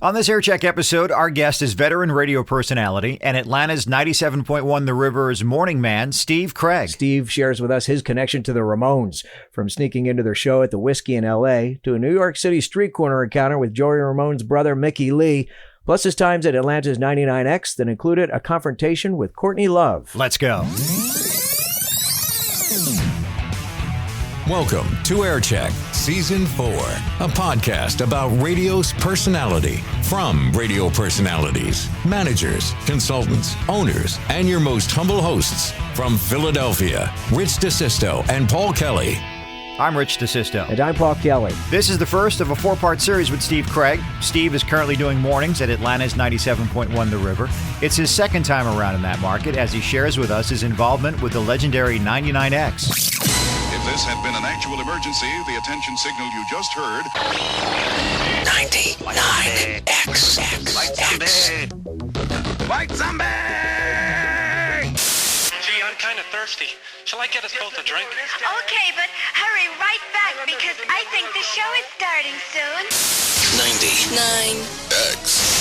On this Aircheck episode, our guest is veteran radio personality and Atlanta's 97.1 The River's morning man, Steve Craig. Steve shares with us his connection to the Ramones, from sneaking into their show at the Whiskey in L.A. to a New York City street corner encounter with Joey Ramone's brother, Mickey Lee, plus his times at Atlanta's 99X that included a confrontation with Courtney Love. Let's go. Welcome to Aircheck Season 4, a podcast about radio's personality from radio personalities, managers, consultants, owners, and your most humble hosts from Philadelphia, Rich DeSisto and Paul Kelly. I'm Rich DeSisto. And I'm Paul Kelly. This is the first of a four-part series with Steve Craig. Steve is currently doing mornings at Atlanta's 97.1 The River. It's his second time around in that market as he shares with us his involvement with the legendary 99X. If this had been an actual emergency, the attention signal you just heard... 99X. White zombie! White zombie! Gee, I'm kind of thirsty. Shall I get us both a drink? Okay, but hurry right back because I think the show is starting soon. 99X.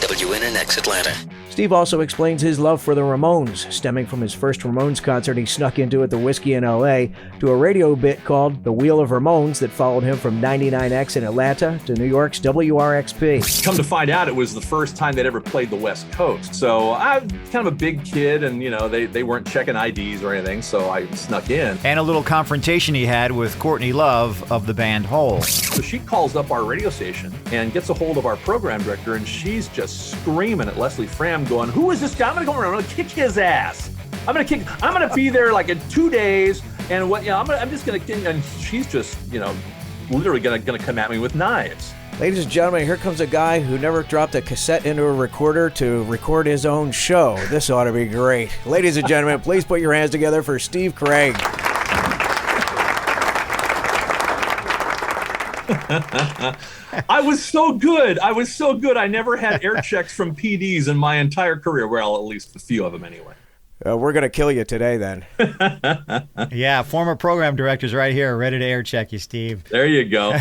WNNX Atlanta. Steve also explains his love for the Ramones, stemming from his first Ramones concert he snuck into at the Whiskey in L.A., to a radio bit called The Wheel of Ramones that followed him from 99X in Atlanta to New York's WRXP. Come to find out, it was the first time they'd ever played the West Coast. So I'm kind of a big kid, and they weren't checking IDs or anything, so I snuck in. And a little confrontation he had with Courtney Love of the band Hole. So she calls up our radio station and gets a hold of our program director, and she's just screaming at Leslie Fram, going, "Who is this guy? I'm gonna go around. I'm gonna kick his ass. I'm gonna be there like in 2 days, and I'm just gonna." And she's just, literally gonna come at me with knives. Ladies and gentlemen, here comes a guy who never dropped a cassette into a recorder to record his own show. This ought to be great. Ladies and gentlemen, please put your hands together for Steve Craig. I was so good. I never had air checks from PDs in my entire career. Well, at least a few of them anyway. We're going to kill you today then. Yeah, former program directors right here ready to air check you, Steve. There you go.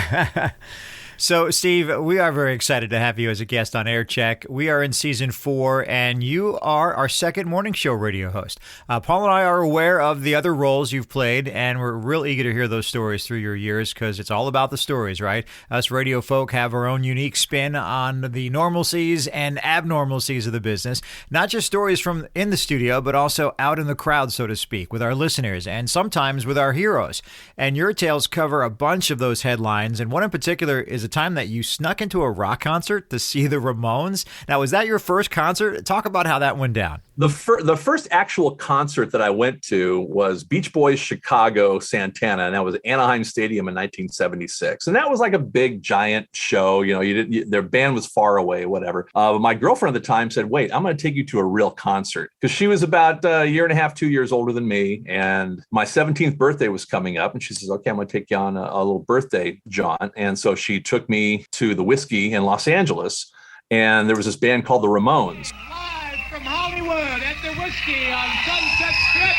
So, Steve, we are very excited to have you as a guest on Aircheck. We are in Season 4, and you are our second morning show radio host. Paul and I are aware of the other roles you've played, and we're real eager to hear those stories through your years, because it's all about the stories, right? Us radio folk have our own unique spin on the normalcies and abnormalcies of the business. Not just stories from in the studio, but also out in the crowd, so to speak, with our listeners, and sometimes with our heroes. And your tales cover a bunch of those headlines, and one in particular is a time that you snuck into a rock concert to see the Ramones. Now, was that your first concert? Talk about how that went down. The first actual concert that I went to was Beach Boys Chicago Santana, and that was Anaheim Stadium in 1976. And that was like a big, giant show. Their band was far away, whatever. But my girlfriend at the time said, "Wait, I'm going to take you to a real concert," because she was about a year and a half, 2 years older than me, and my 17th birthday was coming up, and she says, "Okay, I'm going to take you on a little birthday jaunt." And so she took me to the Whiskey in Los Angeles, and there was this band called the Ramones. Live from Hollywood at the Whiskey on Sunset Strip.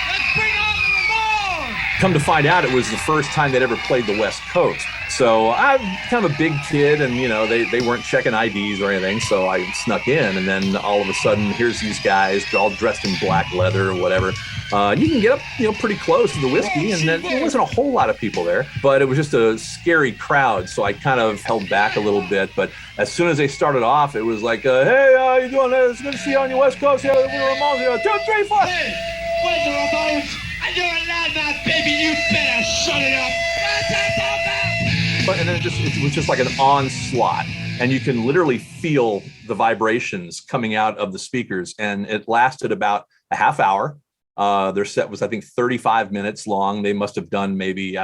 Let's bring on the Ramones! Come to find out, it was the first time they'd ever played the West Coast. So I'm kind of a big kid, and they weren't checking IDs or anything, so I snuck in, and then all of a sudden, here's these guys all dressed in black leather or whatever. You can get up, pretty close to the Whiskey, and there wasn't a whole lot of people there, but it was just a scary crowd, so I kind of held back a little bit. But as soon as they started off, it was like, "Hey, how you doing? It's good to see you on your West Coast. Yeah, we're Ramones. 2, 3, 4. Hey, where's the Ramones? And you're a loudmouth, baby. You better shut it up. And then it was just like an onslaught, and you can literally feel the vibrations coming out of the speakers, and it lasted about a half hour. Their set was, I think, 35 minutes long. They must have done maybe,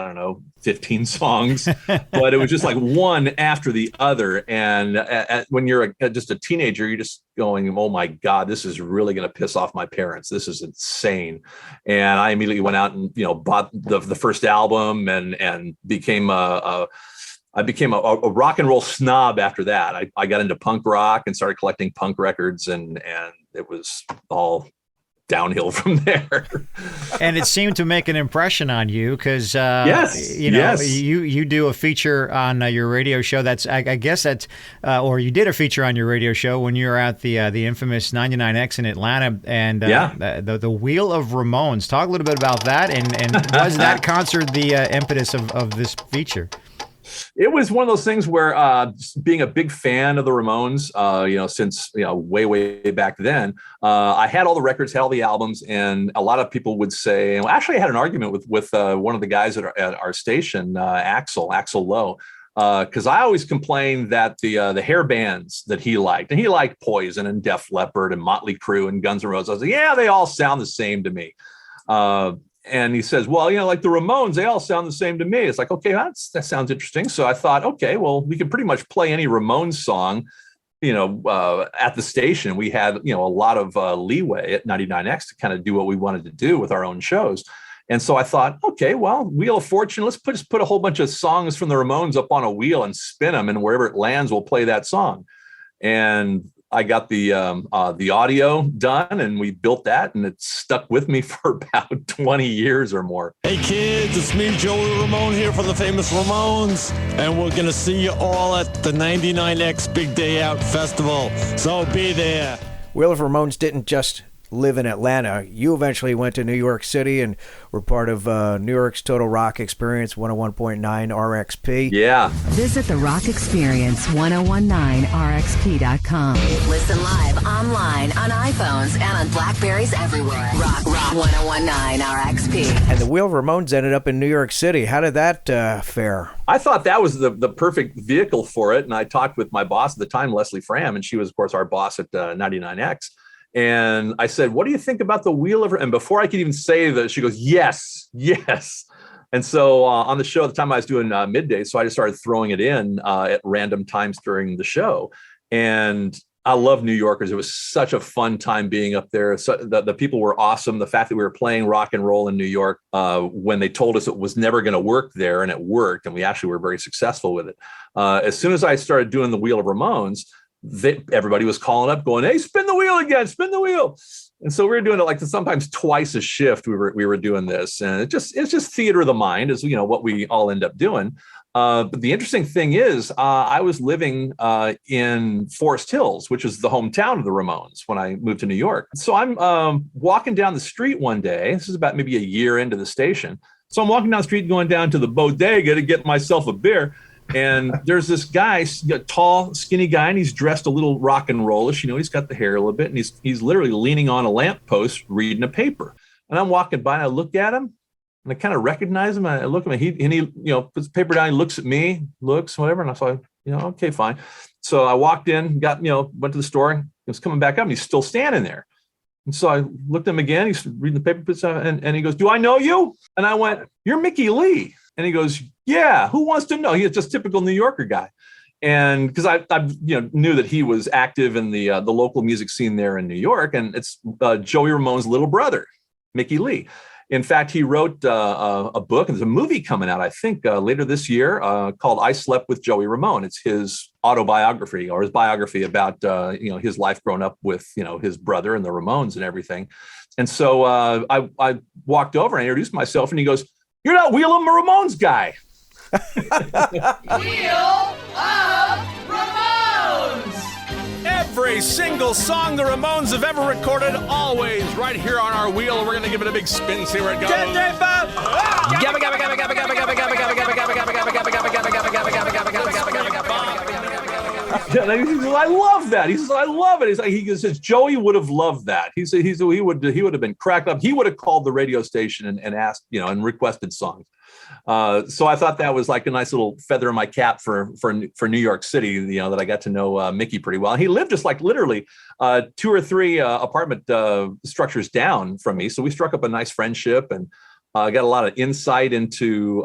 15 songs, but it was just like one after the other. And when you're just a teenager, you're just going, "Oh my God, this is really going to piss off my parents. This is insane." And I immediately went out and, bought the first album and became a rock and roll snob after that. I got into punk rock and started collecting punk records, and it was all downhill from there. And it seemed to make an impression on you because, you do a feature on your radio show. That's, I guess that's, or you did a feature on your radio show when you were at the infamous 99X in Atlanta, and the Wheel of Ramones. Talk a little bit about that, and was that concert the impetus of this feature? It was one of those things where being a big fan of the Ramones, since way back then, I had all the records, had all the albums, and a lot of people would say, well, actually I had an argument with one of the guys at our station, Axl Lowe, because I always complained that the hair bands that he liked, and he liked Poison and Def Leppard and Motley Crue and Guns N' Roses. I was like, yeah, they all sound the same to me. And he says, well, like the Ramones, they all sound the same to me. It's like, okay, that sounds interesting. So I thought, okay, well, we can pretty much play any Ramones song, at the station. We had, a lot of leeway at 99X to kind of do what we wanted to do with our own shows. And so I thought, okay, well, Wheel of Fortune, let's just put a whole bunch of songs from the Ramones up on a wheel and spin them, and wherever it lands, we'll play that song. And I got the audio done, and we built that, and it stuck with me for about 20 years or more. Hey kids, it's me, Joey Ramone, here for the famous Ramones, and we're gonna see you all at the 99X Big Day Out Festival, so be there. Wheel of Ramones didn't just live in Atlanta. You eventually went to New York City and were part of New York's Total Rock Experience 101.9 RXP. Yeah. Visit the Rock Experience 1019rxp.com. Listen live online on iPhones and on Blackberries everywhere. Rock 1019 RXP. And the Wheel of Ramones ended up in New York City. How did that fare? I thought that was the perfect vehicle for it. And I talked with my boss at the time, Leslie Fram, and she was, of course, our boss at 99X. And I said, what do you think about the Wheel of... And before I could even say that, she goes, yes. And so on the show at the time I was doing midday, so I just started throwing it in at random times during the show. And I love New Yorkers. It was such a fun time being up there. So the people were awesome. The fact that we were playing rock and roll in New York when they told us it was never going to work there, and it worked. And we actually were very successful with it. As soon as I started doing the Wheel of Ramones, everybody was calling up going, hey, spin the wheel again, spin the wheel. And so we were doing it like sometimes twice a shift. We were doing this, and it's just theater of the mind is, what we all end up doing. But the interesting thing is I was living in Forest Hills, which is the hometown of the Ramones when I moved to New York. So I'm walking down the street one day. This is about maybe a year into the station. So I'm walking down the street going down to the bodega to get myself a beer. And there's this guy, tall, skinny guy, and he's dressed a little rock and rollish. He's got the hair a little bit, and he's literally leaning on a lamppost reading a paper. And I'm walking by, and I look at him, and I kind of recognize him. And I look at him, and he puts the paper down, he looks at me, whatever. And I thought, okay, fine. So I walked in, went to the store, he was coming back up, and he's still standing there. And so I looked at him again, he's reading the paper, and he goes, do I know you? And I went, you're Mickey Lee. And he goes, yeah, who wants to know? He's just typical New Yorker guy. And because I knew that he was active in the local music scene there in New York. And it's Joey Ramone's little brother, Mickey Lee. In fact, he wrote a book, and there's a movie coming out, I think, later this year called I Slept with Joey Ramone. It's his autobiography, or his biography about, his life growing up with, his brother and the Ramones and everything. And so I walked over and introduced myself, and he goes, you're that Wheel of Ramones guy. Wheel of Ramones! Every single song the Ramones have ever recorded, always right here on our wheel. We're going to give it a big spin, see where it goes. I love that. He says, I love it. He says, Joey would have loved that. He said he would have been cracked up. He would have called the radio station and asked, and requested songs. So I thought that was like a nice little feather in my cap for New York City, that I got to know Mickey pretty well. And he lived just like literally 2 or 3 apartment structures down from me. So we struck up a nice friendship, and got a lot of insight into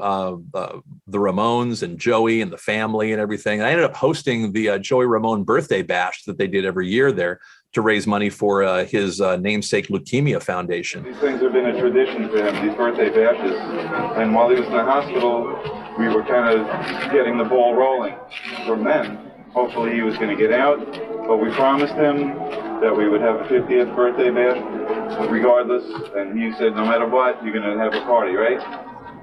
the Ramones and Joey and the family and everything. And I ended up hosting the Joey Ramone birthday bash that they did every year there to raise money for his namesake Leukemia Foundation. These things have been a tradition for him, these birthday bashes. And while he was in the hospital, we were kind of getting the ball rolling from then. Hopefully he was going to get out, but we promised him that we would have a 50th birthday bash regardless. And he said, no matter what, you're going to have a party, right?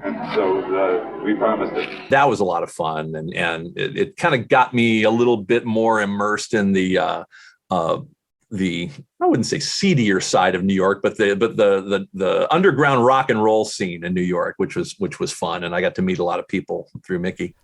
And so we promised it. That was a lot of fun, and it kind of got me a little bit more immersed in the I wouldn't say seedier side of New York, but the underground rock and roll scene in New York, which was fun, and I got to meet a lot of people through Mickey.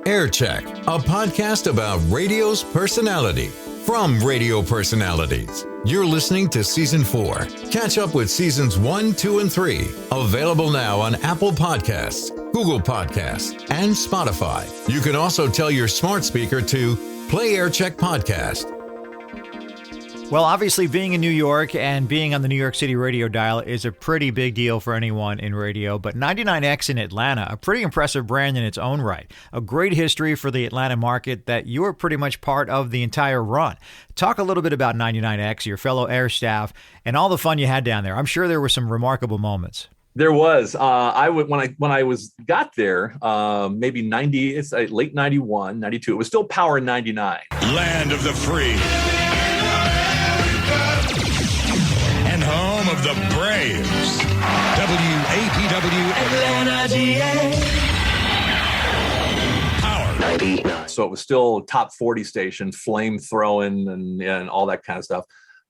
Air Check, a podcast about radio's personality from radio personalities. You're listening to Season 4. Catch up with Seasons 1, 2, and 3. Available now on Apple Podcasts, Google Podcasts, and Spotify. You can also tell your smart speaker to play Air Check Podcast. Well, obviously, being in New York and being on the New York City radio dial is a pretty big deal for anyone in radio, but 99X in Atlanta, a pretty impressive brand in its own right. A great history for the Atlanta market that you were pretty much part of the entire run. Talk a little bit about 99X, your fellow air staff, and all the fun you had down there. I'm sure there were some remarkable moments. There was. When I got there, maybe 90, it's late 91, 92. It was still Power 99. Land of the free. And home of the Braves. WAPW Atlanta, GA. Power 99. So it was still top 40 station, flame throwing and all that kind of stuff.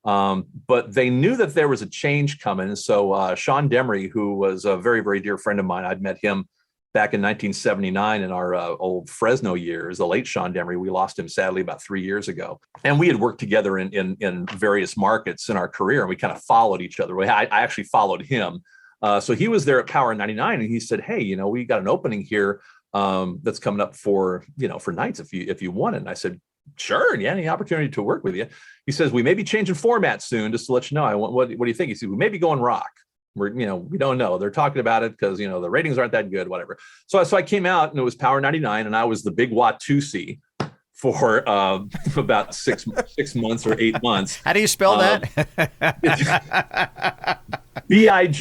But they knew that there was a change coming. So Sean Demery, who was a very, very dear friend of mine, I'd met him back in 1979 in our old Fresno years, the late Sean Demery. We lost him sadly about 3 years ago. And we had worked together in various markets in our career, and we kind of followed each other. I actually followed him. So he was there at Power 99, and he said, hey, we got an opening here that's coming up for nights if you want it. And I said, sure, yeah, any opportunity to work with you. He says, we may be changing format soon, just to let you know. What do you think? He said, we may be going rock. We don't know. They're talking about it because, the ratings aren't that good, whatever. So I came out, and it was Power 99, and I was the big Watusi for about six months or 8 months. How do you spell that? BIG.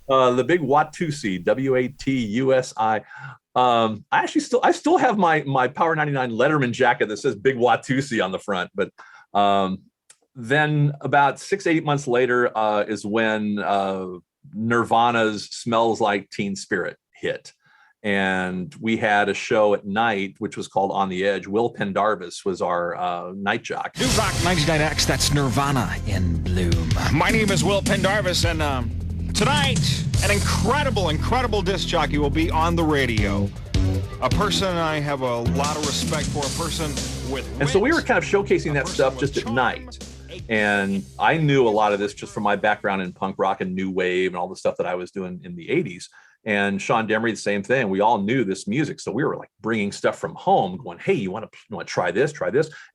The big Watusi, WATUSI. I still have my Power 99 Letterman jacket that says Big Watusi on the front, but then about 6 to 8 months later is when Nirvana's Smells Like Teen Spirit hit. And we had a show at night, which was called On the Edge. Will Pendarvis was our night jock. New Rock 99X, that's Nirvana in bloom. My name is Will Pendarvis, and tonight, an incredible disc jockey will be on the radio. A person I have a lot of respect for, a person with wit. And so we were kind of showcasing that stuff just at night. And I knew a lot of this just from my background in punk rock and new wave and all the stuff that I was doing in the 80s. And Sean Demery, the same thing. We all knew this music. So we were like bringing stuff from home going, hey, you want to try this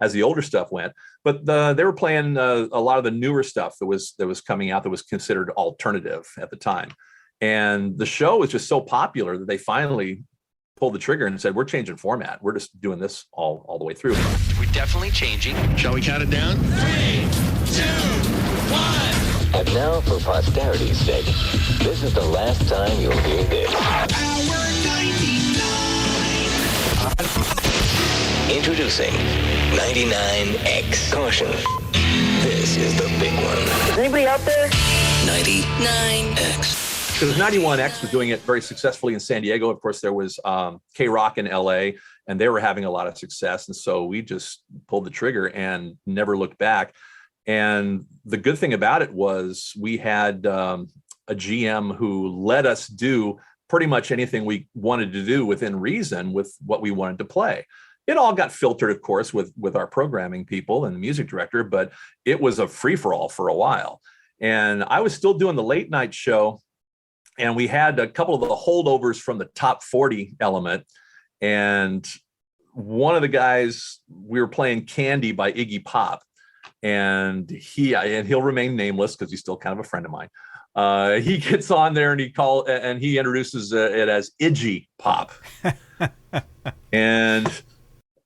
as the older stuff went. But they were playing a lot of the newer stuff that was coming out that was considered alternative at the time. And the show was just so popular that they finally pulled the trigger and said, we're changing format. We're just doing this all the way through. We're definitely changing. Shall we count it down? 3, 2, 1. And now, for posterity's sake, this is the last time you'll hear this. Power 99. Introducing 99X. Caution. This is the big one. Is anybody out there? 99X. Because 91X was doing it very successfully in San Diego. Of course, there was K-Rock in LA, and they were having a lot of success. And so we just pulled the trigger and never looked back. And the good thing about it was we had a GM who let us do pretty much anything we wanted to do within reason with what we wanted to play. It all got filtered, of course, with our programming people and the music director, but it was a free-for-all for a while. And I was still doing the late night show. And we had a couple of the holdovers from the top 40 element. And one of the guys, we were playing Candy by Iggy Pop. And he'll remain nameless because he's still kind of a friend of mine. He gets on there and he introduces it as Iggy Pop. And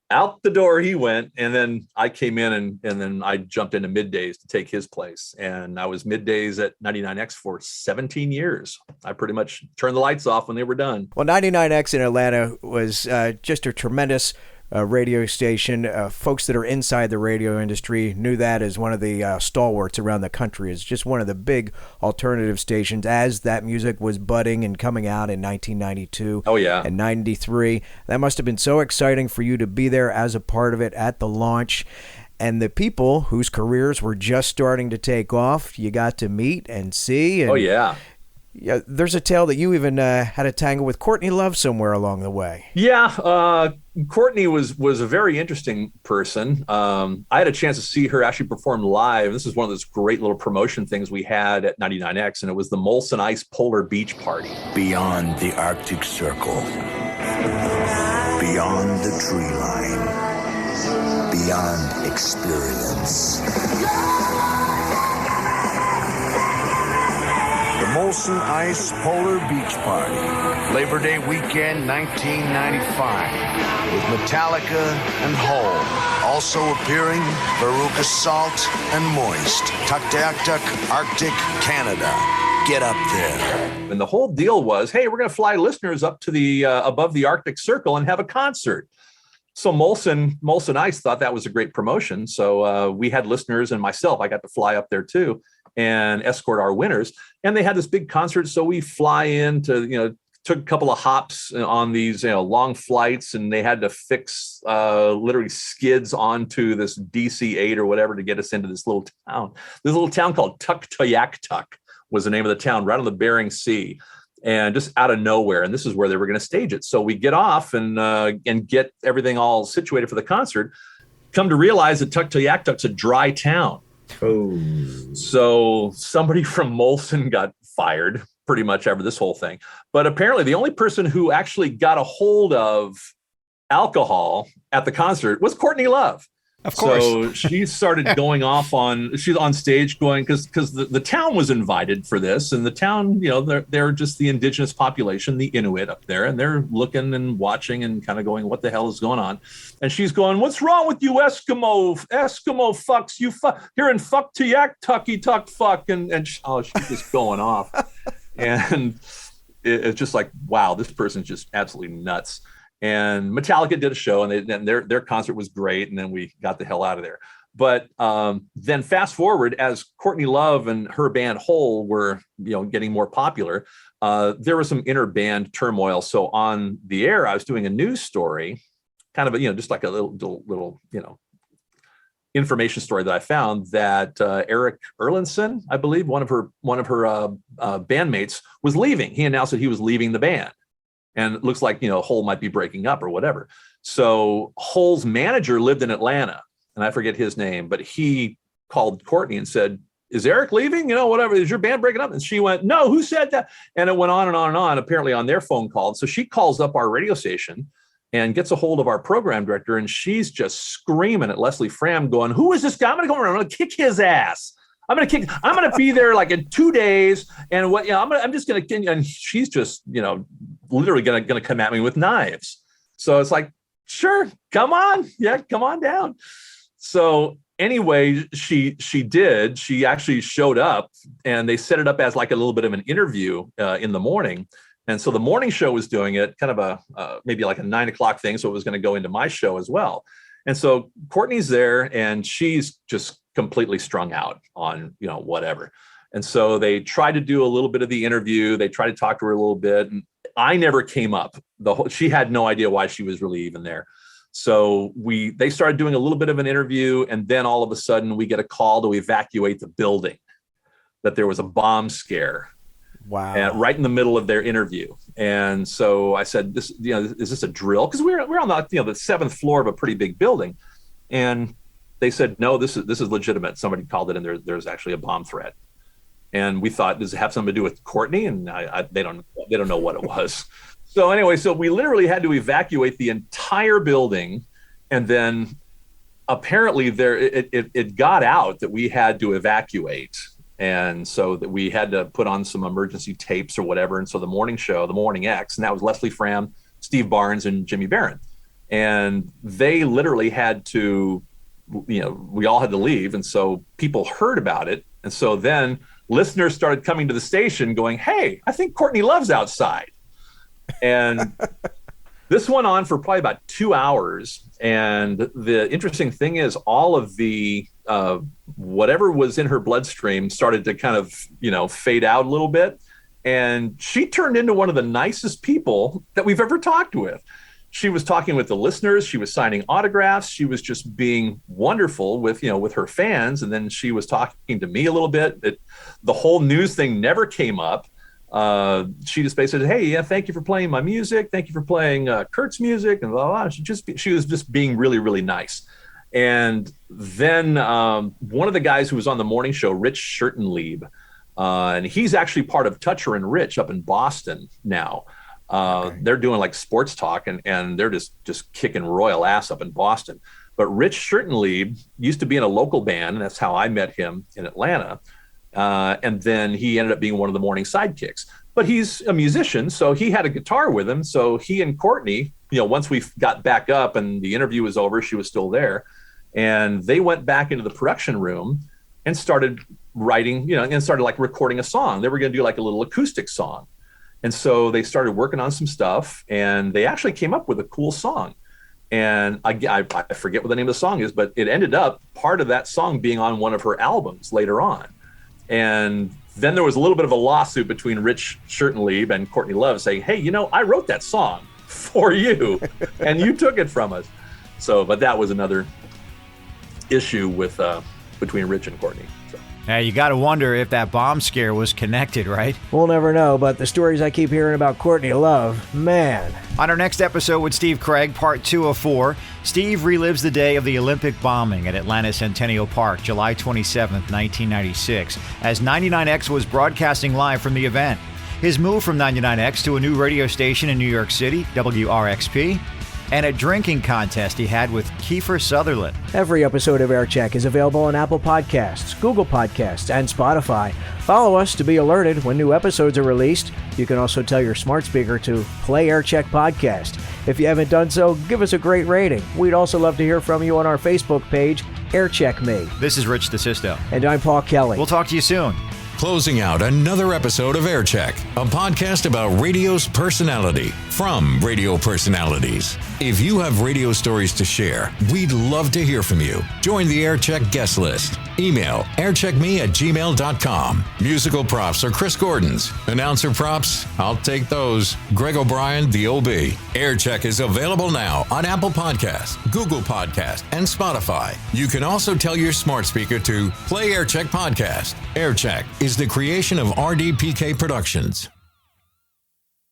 out the door he went, and then I came in and then I jumped into middays to take his place. And I was middays at 99X for 17 years. I pretty much turned the lights off when they were done. Well, 99X in Atlanta was just a tremendous radio station. Folks that are inside the radio industry knew that as one of the stalwarts around the country. It's just one of the big alternative stations as that music was budding and coming out in 1992 and 93. That must have been so exciting for you to be there as a part of it at the launch. And the people whose careers were just starting to take off, you got to meet and see. And yeah, there's a tale that you even had a tangle with Courtney Love somewhere along the way. Yeah, Courtney was a very interesting person. I had a chance to see her actually perform live. This is one of those great little promotion things we had at 99X, and it was the Molson Ice Polar Beach Party. Beyond the Arctic Circle, beyond the tree line, beyond experience. The Molson Ice Polar Beach Party, Labor Day weekend 1995, with Metallica and Hole. Also appearing, Veruca Salt and Moist, Tuktoyaktuk, Arctic, Canada. Get up there. And the whole deal was, hey, we're going to fly listeners up to the above the Arctic Circle and have a concert. So Molson Ice thought that was a great promotion. So we had listeners and myself, I got to fly up there too and escort our winners. And they had this big concert. So we fly in to, took a couple of hops on these, long flights, and they had to fix literally skids onto this DC-8 or whatever to get us into this little town. This little town called Tuktoyaktuk was the name of the town, right on the Bering Sea. And just out of nowhere. And this is where they were going to stage it. So we get off and get everything all situated for the concert. Come to realize that Tuktoyaktuk's a dry town. Oh. So somebody from Molson got fired pretty much over this whole thing. But apparently the only person who actually got a hold of alcohol at the concert was Courtney Love. Of course. So she started going off she's on stage going, because the town was invited for this, and the town, they're just the indigenous population, the Inuit up there, and they're looking and watching and kind of going, what the hell is going on? And she's going, what's wrong with you Eskimo fucks, you here in Tuktoyaktuk fuck, and she's just going off. And it's just like, wow, this person's just absolutely nuts. And Metallica did a show, and their concert was great. And then we got the hell out of there. But then fast forward, as Courtney Love and her band Hole were, getting more popular, there was some inner band turmoil. So on the air, I was doing a news story, kind of, just like a little, information story that I found that Eric Erlandson, I believe, one of her bandmates was leaving. He announced that he was leaving the band. And it looks like, Hole might be breaking up or whatever. So Hole's manager lived in Atlanta, and I forget his name, but he called Courtney and said, is Eric leaving? Whatever, is your band breaking up? And she went, no, who said that? And it went on and on and on, apparently on their phone call. So she calls up our radio station and gets a hold of our program director, and she's just screaming at Leslie Fram going, who is this guy? I'm going to go around, I'm going to kick his ass. I'm going to be there like in 2 days. And I'm just going to, and she's just, literally going to come at me with knives. So it's like, sure, come on. Yeah, come on down. So anyway, she actually showed up, and they set it up as like a little bit of an interview in the morning. And so the morning show was doing it, kind of maybe like a 9 o'clock thing. So it was going to go into my show as well. And so Courtney's there, and she's just completely strung out on, whatever. And so they tried to do a little bit of the interview. They tried to talk to her a little bit, and I never came up. She had no idea why she was really even there. So they started doing a little bit of an interview, and then all of a sudden we get a call to evacuate the building, that there was a bomb scare. Wow. Right in the middle of their interview. And so I said, is this a drill? Because we're on the seventh floor of a pretty big building. And they said, no, this is legitimate. Somebody called it, and there's actually a bomb threat. And we thought, does it have something to do with Courtney? And they don't know what it was. So anyway, so we literally had to evacuate the entire building. And then apparently it got out that we had to evacuate. And so that we had to put on some emergency tapes or whatever. And so the morning show, the Morning X, and that was Leslie Fram, Steve Barnes, and Jimmy Barron. And they literally had to, we all had to leave. And so people heard about it. And so then listeners started coming to the station going, hey, I think Courtney Love's outside. And This went on for probably about 2 hours. And the interesting thing is all of the whatever was in her bloodstream started to kind of, fade out a little bit. And she turned into one of the nicest people that we've ever talked with. She was talking with the listeners. She was signing autographs. She was just being wonderful with her fans. And then she was talking to me a little bit. The whole news thing never came up. She just basically said, "Hey, yeah, thank you for playing my music. Thank you for playing Kurt's music," and blah, blah, blah. She was just being really, really nice. And then one of the guys who was on the morning show, Rich Schurtenlieb, and he's actually part of Toucher and Rich up in Boston now. They're doing like sports talk, and they're just kicking royal ass up in Boston. But Rich Schurtenlieb used to be in a local band, and that's how I met him in Atlanta. And then he ended up being one of the morning sidekicks. But he's a musician, so he had a guitar with him. So he and Courtney, once we got back up and the interview was over, she was still there. And they went back into the production room and started writing, and started like recording a song. They were going to do like a little acoustic song. And so they started working on some stuff, and they actually came up with a cool song. And I forget what the name of the song is, but it ended up part of that song being on one of her albums later on. And then there was a little bit of a lawsuit between Rich Schurtenlieb and Courtney Love saying, "Hey, I wrote that song for you and you took it from us." So, but that was another issue with between Rich and Courtney. So. Now, you got to wonder if that bomb scare was connected, right? We'll never know, but the stories I keep hearing about Courtney Love, man. On our next episode with Steve Craig, part 2 of 4, Steve relives the day of the Olympic bombing at Atlanta Centennial Park, July 27th, 1996, as 99X was broadcasting live from the event. His move from 99X to a new radio station in New York City, WRXP, and a drinking contest he had with Kiefer Sutherland. Every episode of Air Check is available on Apple Podcasts, Google Podcasts, and Spotify. Follow us to be alerted when new episodes are released. You can also tell your smart speaker to play Air Check Podcast. If you haven't done so, give us a great rating. We'd also love to hear from you on our Facebook page, Air Check Me. This is Rich DeSisto. And I'm Paul Kelly. We'll talk to you soon. Closing out another episode of Air Check, a podcast about radio's personality from radio personalities. If you have radio stories to share, we'd love to hear from you. Join the Air Check guest list. Email aircheckme@gmail.com. Musical props are Chris Gordon's. Announcer props, I'll take those. Greg O'Brien, the OB. Air Check is available now on Apple Podcasts, Google Podcasts, and Spotify. You can also tell your smart speaker to play Air Check Podcast. Air Check is the creation of RDPK Productions.